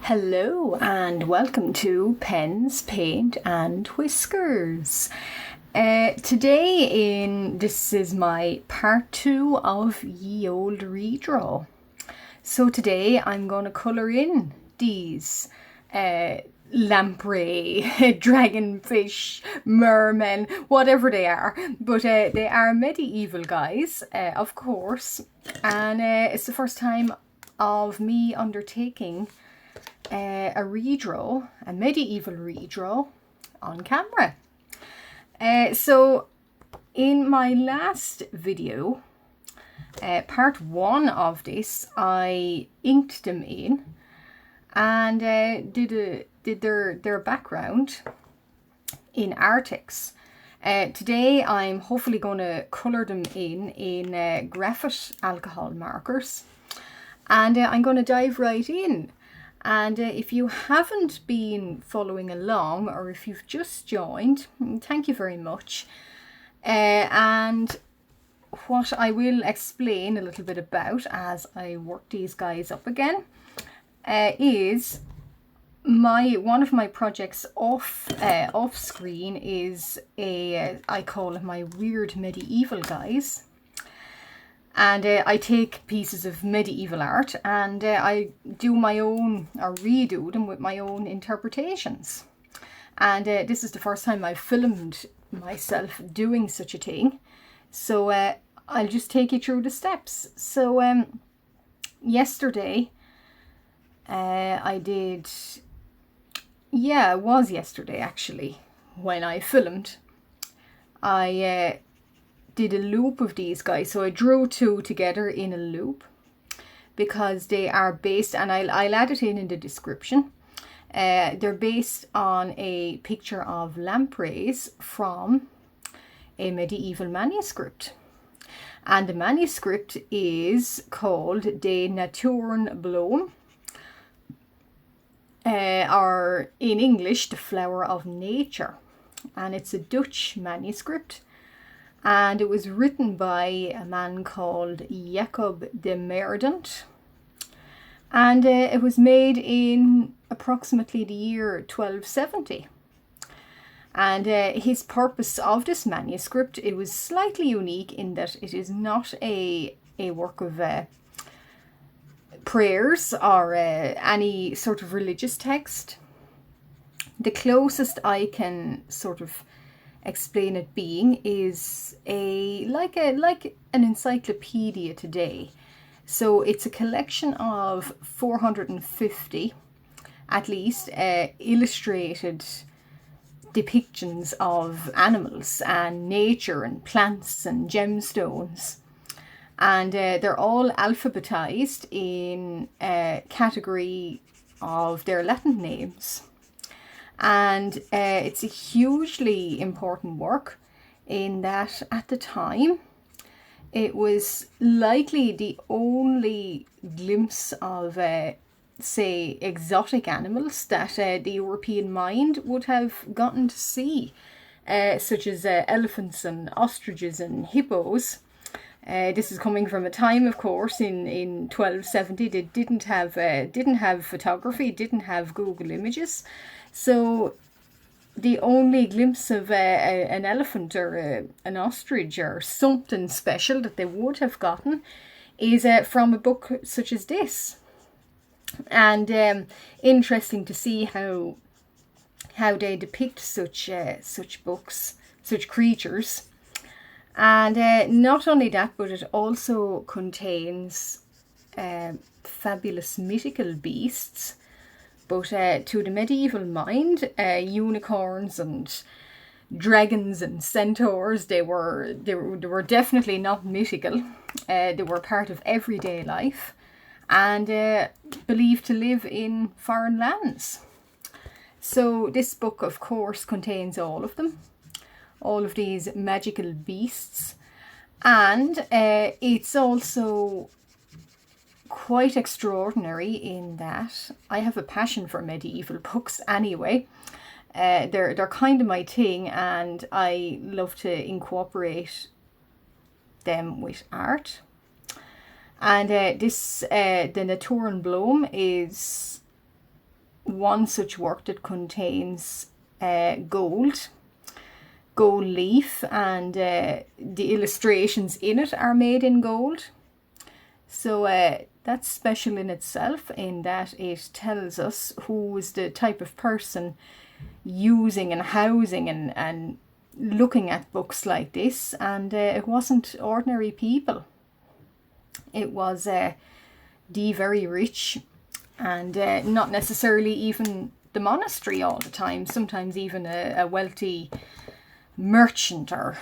Hello and welcome to Pens, Paint and Whiskers. This is my part 2 of Ye Olde Redraw. So today I'm going to colour in these lamprey, dragonfish, mermen, whatever they are. But they are medieval guys, of course. And it's the first time of me undertaking a redraw, a medieval redraw on camera. So in my last video, part 1 of this, I inked them in and did their background in Artex. Today I'm hopefully going to colour them in graphite alcohol markers, and I'm going to dive right in. And if you haven't been following along, or if you've just joined, thank you very much. And what I will explain a little bit about as I work these guys up again is one of my projects off screen is I call it my weird medieval guys. And I take pieces of medieval art and I do my own, or redo them with my own interpretations. And this is the first time I've filmed myself doing such a thing. So I'll just take you through the steps. So yesterday, it was yesterday actually, when I filmed. I did a loop of these guys, so I drew 2 together in a loop because they are based, and I'll add it in the description. They're based on a picture of lampreys from a medieval manuscript, and the manuscript is called De Naturenbloem, or in English, the Flower of Nature, and it's a Dutch manuscript. And it was written by a man called Jacob de Merdent. And it was made in approximately the year 1270. And his purpose of this manuscript, it was slightly unique in that it is not a work of prayers or any sort of religious text. The closest I can sort of explain it being is like an encyclopedia today. So it's a collection of 450 at least illustrated depictions of animals and nature and plants and gemstones, and they're all alphabetized in a category of their Latin names. And it's a hugely important work in that at the time it was likely the only glimpse of, say, exotic animals that the European mind would have gotten to see, such as elephants and ostriches and hippos. This is coming from a time, of course, in 1270. They didn't have photography, didn't have Google Images. So the only glimpse of an elephant or an ostrich or something special that they would have gotten is from a book such as this. And interesting to see how they depict such books, such creatures. And not only that, but it also contains fabulous mythical beasts. But to the medieval mind, unicorns and dragons and centaurs, they were definitely not mythical. They were part of everyday life and believed to live in foreign lands. So this book, of course, contains all of them, all of these magical beasts. And it's also quite extraordinary in that I have a passion for medieval books anyway. They're kind of my thing, and I love to incorporate them with art. And the Naturenbloem is one such work that contains gold leaf, and the illustrations in it are made in gold. So that's special in itself, in that it tells us who is the type of person using and housing and looking at books like this. And it wasn't ordinary people. It was the very rich, and not necessarily even the monastery all the time. Sometimes even a wealthy merchant or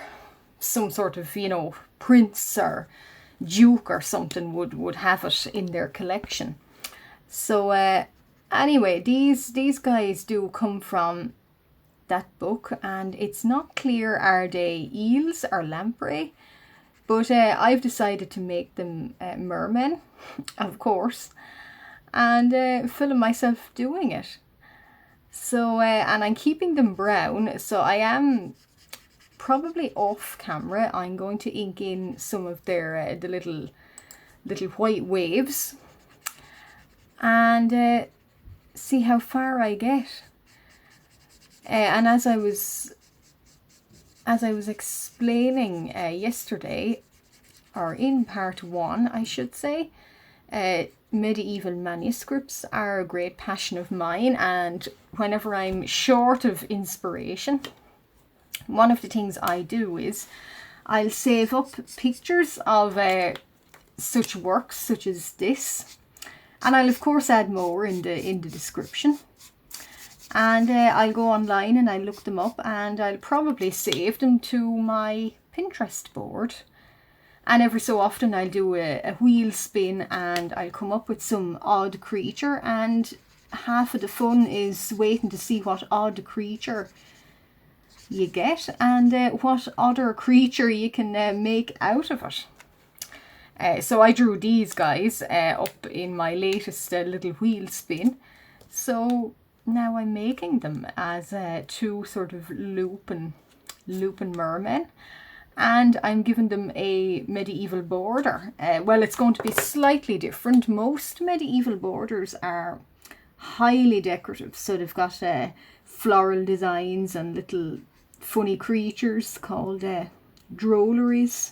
some sort of, you know, prince or duke or something would have it in their collection. So anyway, these guys do come from that book, and it's not clear are they eels or lamprey, but I've decided to make them mermen, of course, and film myself doing it. So and I'm keeping them brown, so I am probably off camera. I'm going to ink in some of their the little white waves, and see how far I get. And as I was explaining yesterday, or in part 1 I should say, medieval manuscripts are a great passion of mine, and whenever I'm short of inspiration, one of the things I do is I'll save up pictures of such works such as this, and I'll of course add more in the description, and I'll go online and I'll look them up, and I'll probably save them to my Pinterest board, and every so often I'll do a wheel spin and I'll come up with some odd creature, and half of the fun is waiting to see what odd creature you get, and what other creature you can make out of it. So I drew these guys up in my latest little wheel spin, so now I'm making them as two sort of looping mermen, and I'm giving them a medieval border. Well, it's going to be slightly different. Most medieval borders are highly decorative, so they've got floral designs and little funny creatures called drolleries.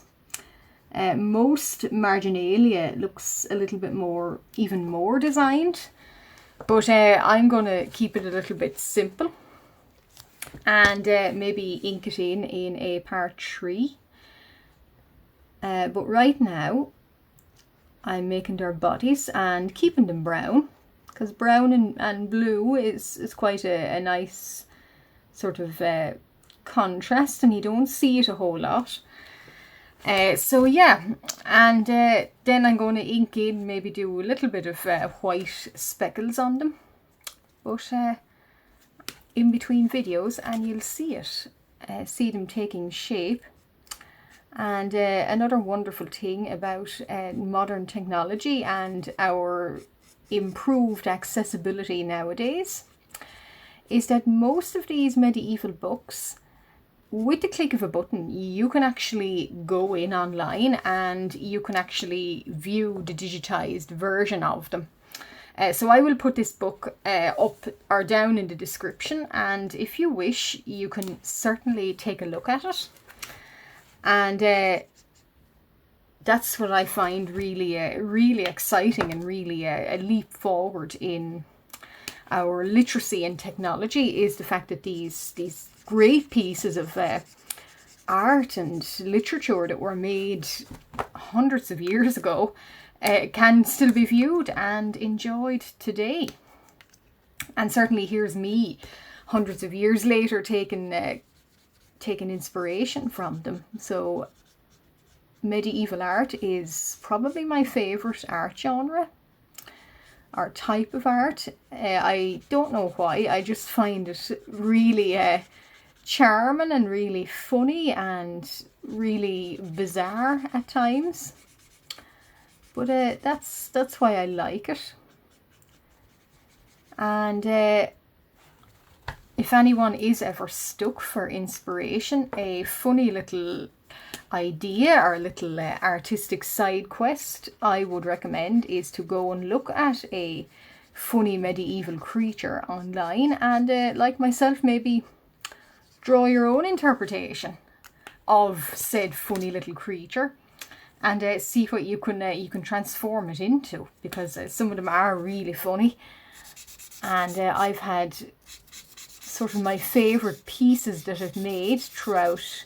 Most marginalia looks a little bit more, even more designed, but I'm going to keep it a little bit simple, and maybe ink it in a part 3. But right now I'm making their bodies and keeping them brown, because brown and blue is quite a nice sort of contrast, and you don't see it a whole lot. So yeah, and then I'm going to ink in, maybe do a little bit of white speckles on them, but in between videos, and you'll see it, see them taking shape. And another wonderful thing about modern technology and our improved accessibility nowadays is that most of these medieval books, with the click of a button, you can actually go in online and you can actually view the digitized version of them. So I will put this book up or down in the description, and if you wish, you can certainly take a look at it. And that's what I find really, really exciting, and really a leap forward in our literacy and technology, is the fact that these great pieces of art and literature that were made hundreds of years ago can still be viewed and enjoyed today. And certainly here's me hundreds of years later taking inspiration from them. So medieval art is probably my favourite art genre or type of art. I don't know why, I just find it really charming and really funny and really bizarre at times. But that's why I like it. And if anyone is ever stuck for inspiration, a funny little idea or a little artistic side quest I would recommend is to go and look at a funny medieval creature online, and like myself, maybe draw your own interpretation of said funny little creature, and see what you can transform it into, because some of them are really funny. And I've had sort of my favourite pieces that I've made throughout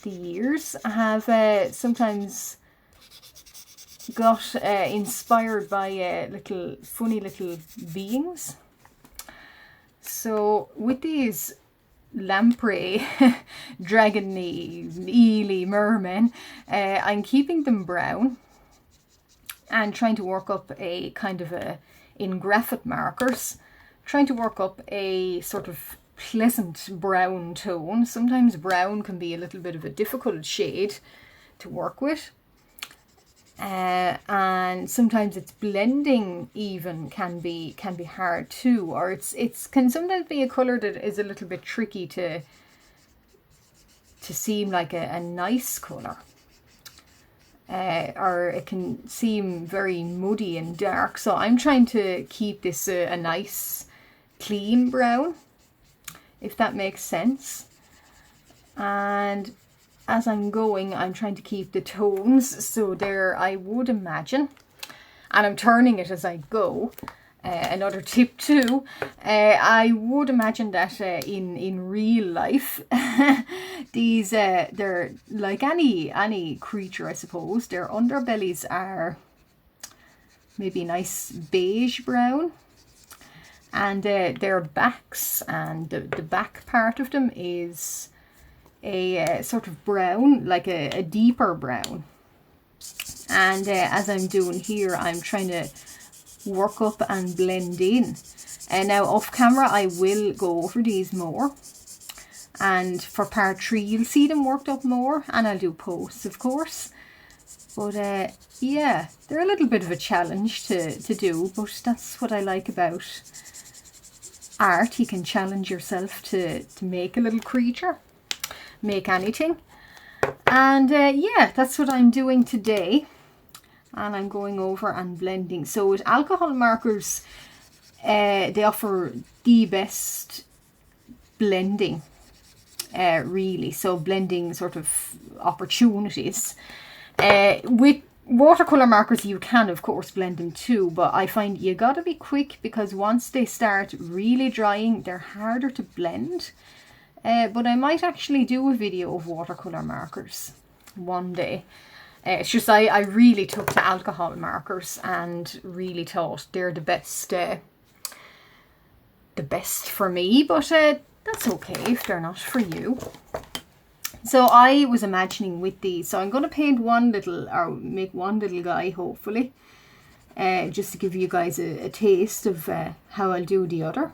the years. I have sometimes got inspired by funny little beings. So with these lamprey, dragony, eely mermen, I'm keeping them brown and trying to work up a kind of in graphite markers, trying to work up a sort of pleasant brown tone. Sometimes brown can be a little bit of a difficult shade to work with. And sometimes its blending even can be hard too, or it's can sometimes be a colour that is a little bit tricky to seem like a nice colour, or it can seem very muddy and dark. So I'm trying to keep this a nice clean brown, if that makes sense. And as I'm going, I'm trying to keep the tones, so there, I would imagine, and I'm turning it as I go. Another tip too, I would imagine that in real life, these they're like any creature, I suppose. Their underbellies are maybe nice beige brown, and their backs and the back part of them is a sort of brown, like a deeper brown. And as I'm doing here, I'm trying to work up and blend in. And now off camera, I will go over these more. And for part 3, you'll see them worked up more, and I'll do posts, of course. But yeah, they're a little bit of a challenge to do, but that's what I like about art. You can challenge yourself to make a little creature, make anything. And yeah, that's what I'm doing today. And I'm going over and blending. So with alcohol markers, they offer the best blending, really. So blending sort of opportunities. With watercolor markers, you can of course blend them too, but I find you gotta be quick, because once they start really drying, they're harder to blend. But I might actually do a video of watercolor markers one day. It's just I really took to alcohol markers and really thought they're the best for me, but that's okay if they're not for you. So I was imagining with these, so I'm going to paint one little, or make one little guy hopefully, just to give you guys a taste of how I'll do the other.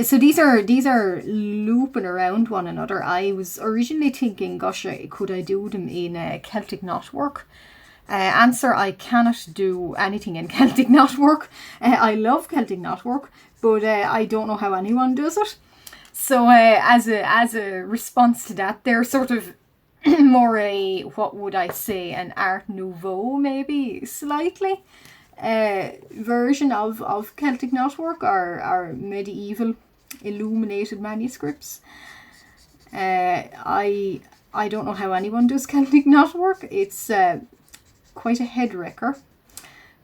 So these are looping around one another. I was originally thinking, gosh, could I do them in Celtic knotwork? Answer, I cannot do anything in Celtic knotwork. I love Celtic knotwork, but I don't know how anyone does it. So as a response to that, they're sort of more a, what would I say, an Art Nouveau, maybe slightly. Version of Celtic knotwork, or medieval illuminated manuscripts. I don't know how anyone does Celtic knotwork. It's quite a head wrecker,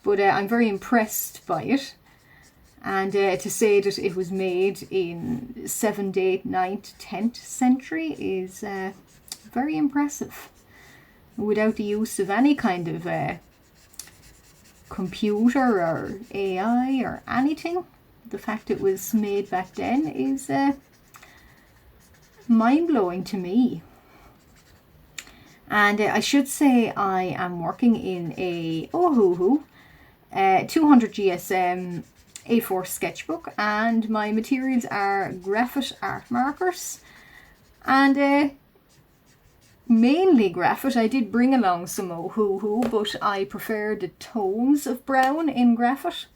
but I'm very impressed by it. And to say that it was made in 7th, 8th, 9th, 10th century is very impressive, without the use of any kind of computer or AI or anything. The fact it was made back then is mind-blowing to me. And I should say I am working in a 200 GSM A4 sketchbook, and my materials are graphite art markers, and mainly graphite. I did bring along some Ohuhu, but I prefer the tones of brown in graphite.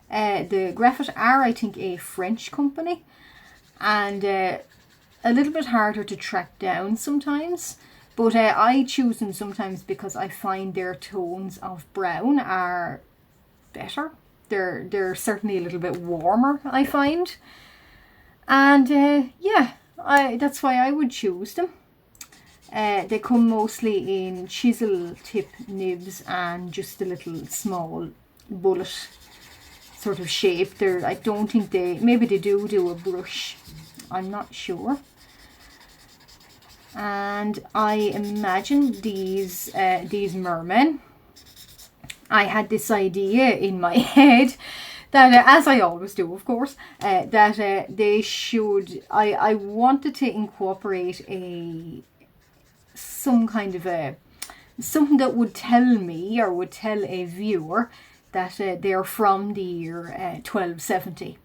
The graphite are, I think, a French company, and a little bit harder to track down sometimes, but I choose them sometimes because I find their tones of brown are better. They're certainly a little bit warmer, I find. And yeah, that's why I would choose them. They come mostly in chisel tip nibs and just a little small bullet sort of shape. I don't think maybe they do a brush. I'm not sure. And I imagine these mermen, I had this idea in my head that, as I always do, of course, that they should, I wanted to incorporate some kind of something that would tell me or would tell a viewer that they're from the year 1270.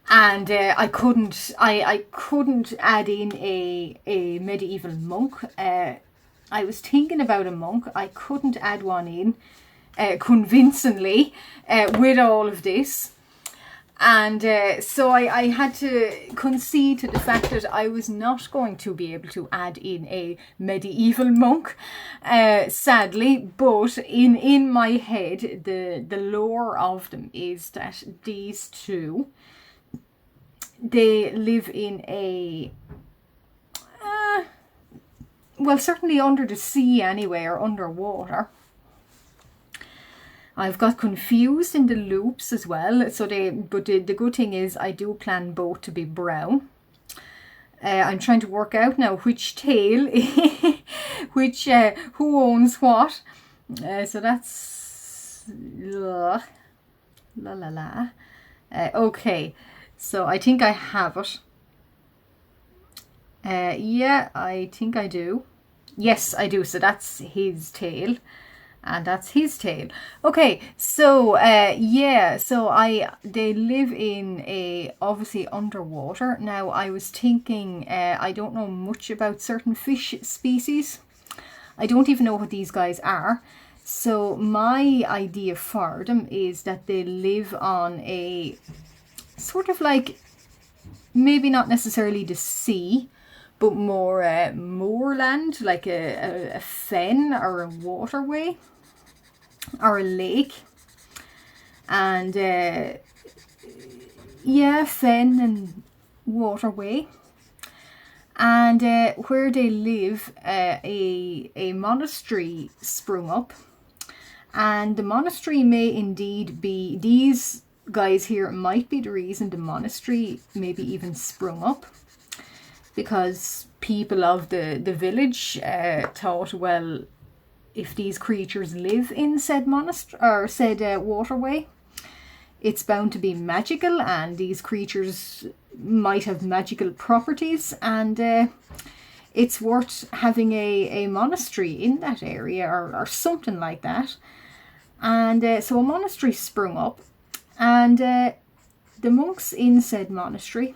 And I couldn't add in a medieval monk. I was thinking about a monk. I couldn't add one in convincingly with all of this. And so I had to concede to the fact that I was not going to be able to add in a medieval monk, sadly. But in my head, the lore of them is that these two, they live in well, certainly under the sea anyway, or underwater. I've got confused in the loops as well. But the good thing is I do plan both to be brown. I'm trying to work out now which tail, who owns what. So that's la. Okay, so I think I have it. Yeah, I think I do. Yes, I do. So that's his tail. And that's his tail. Okay, so yeah, so they live in obviously underwater. Now I was thinking, I don't know much about certain fish species. I don't even know what these guys are. So my idea for them is that they live on a sort of like, maybe not necessarily the sea, but more moorland, like a fen or a waterway or a lake. And yeah, fen and waterway. And where they live, a monastery sprung up. And the monastery may indeed be, these guys here might be the reason the monastery maybe even sprung up. Because people of the village thought, well, if these creatures live in said monastery or said waterway, it's bound to be magical, and these creatures might have magical properties, and it's worth having a monastery in that area or something like that. And so a monastery sprung up, and the monks in said monastery,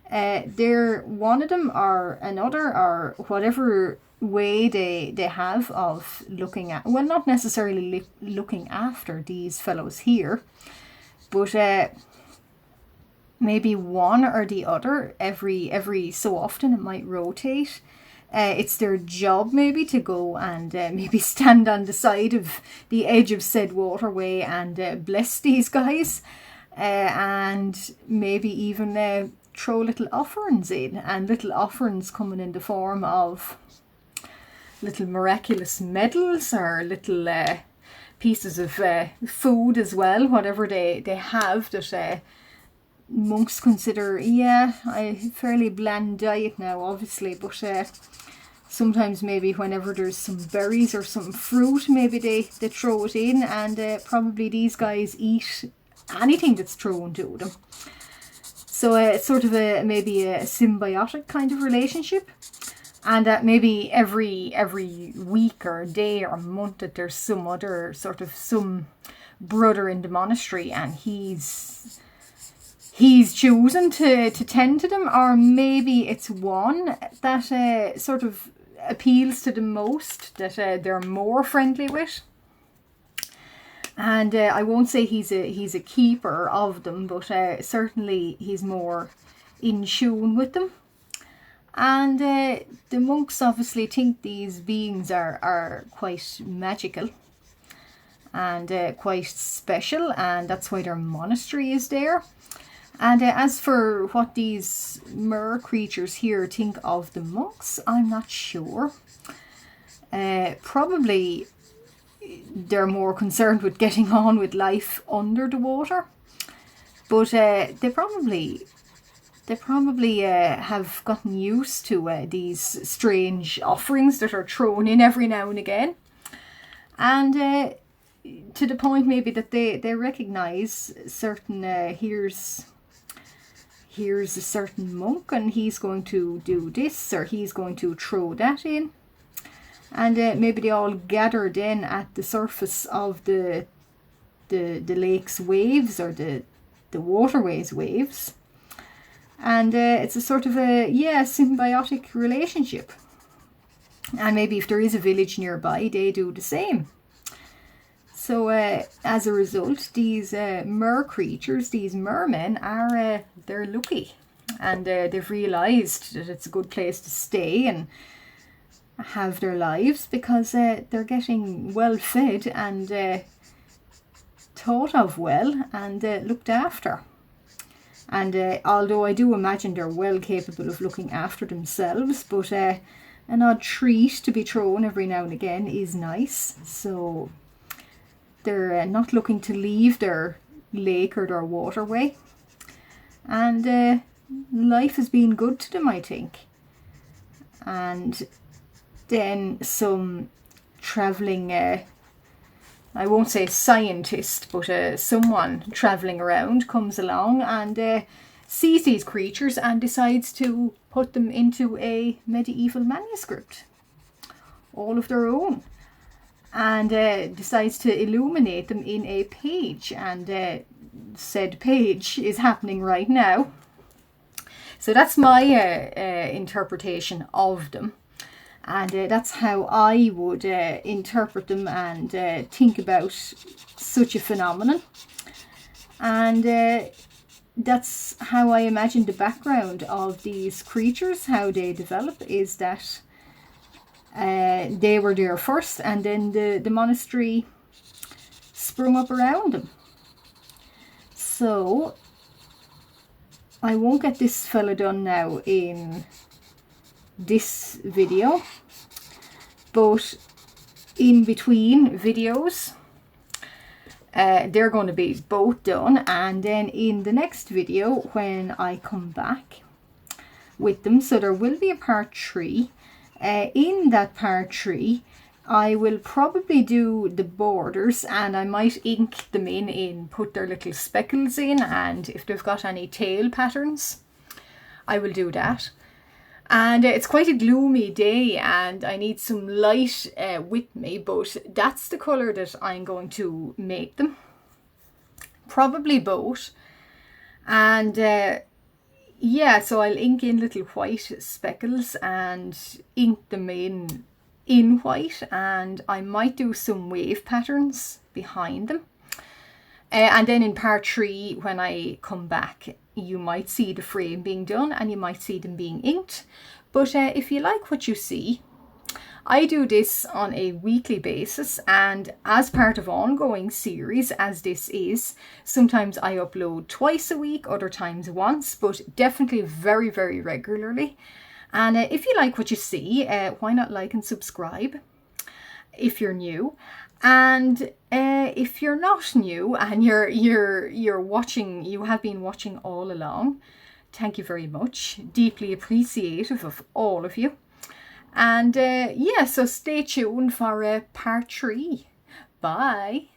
they're one of them or another, or whatever way they have of looking at, well, not necessarily looking after these fellows here, but maybe one or the other every so often. It might rotate. It's their job maybe to go and maybe stand on the side of the edge of said waterway and bless these guys, and maybe even throw little offerings in, and little offerings coming in the form of little miraculous medals or little pieces of food as well, whatever they have that monks consider, yeah, a fairly bland diet now, obviously, but sometimes maybe whenever there's some berries or some fruit, maybe they throw it in, and probably these guys eat anything that's thrown to them. So it's sort of maybe a symbiotic kind of relationship. And that maybe every week or day or month that there's some other sort of some brother in the monastery, and he's chosen to tend to them, or maybe it's one that sort of appeals to them most, that they're more friendly with. And I won't say he's a keeper of them, but certainly he's more in tune with them. And the monks obviously think these beings are quite magical. and quite special, and that's why their monastery is there. And as for what these mer creatures here think of the monks, I'm not sure. Probably they're more concerned with getting on with life under the water, but they probably have gotten used to these strange offerings that are thrown in every now and again, and to the point maybe that they recognize certain here's a certain monk and he's going to do this or he's going to throw that in. And maybe they all gather then at the surface of the lake's waves or the waterways waves. And it's a sort of a, symbiotic relationship. And maybe if there is a village nearby, they do the same. So as a result, these mer creatures, these mermen, are they're lucky, and they've realised that it's a good place to stay and have their lives because they're getting well fed and thought of well and looked after. And although I do imagine they're well capable of looking after themselves, but an odd treat to be thrown every now and again is nice. So they're not looking to leave their lake or their waterway. And life has been good to them, I think. And then some travelling, I won't say scientist, but someone travelling around comes along and sees these creatures and decides to put them into a medieval manuscript, all of their own. And decides to illuminate them in a page, and said page is happening right now. So that's my interpretation of them, and that's how I would interpret them and think about such a phenomenon. And that's how I imagine the background of these creatures, how they develop, is that they were there first, and then the monastery sprung up around them. So I won't get this fella done now in this video, but in between videos they're going to be both done, and then in the next video when I come back with them, so there will be a part 3. In that part 3, I will probably do the borders, and I might ink them in, put their little speckles in, and if they've got any tail patterns, I will do that. And it's quite a gloomy day, and I need some light with me, but that's the colour that I'm going to make them. Probably both. And so I'll ink in little white speckles and ink them in white, and I might do some wave patterns behind them. And then in part 3, when I come back, you might see the frame being done and you might see them being inked. But if you like what you see, I do this on a weekly basis, and as part of ongoing series as this is, sometimes I upload twice a week, other times once, but definitely very, very regularly. And if you like what you see, why not like and subscribe if you're new. And if you're not new and you're watching, you have been watching all along, thank you very much. Deeply appreciative of all of you. And so stay tuned for part 3. Bye.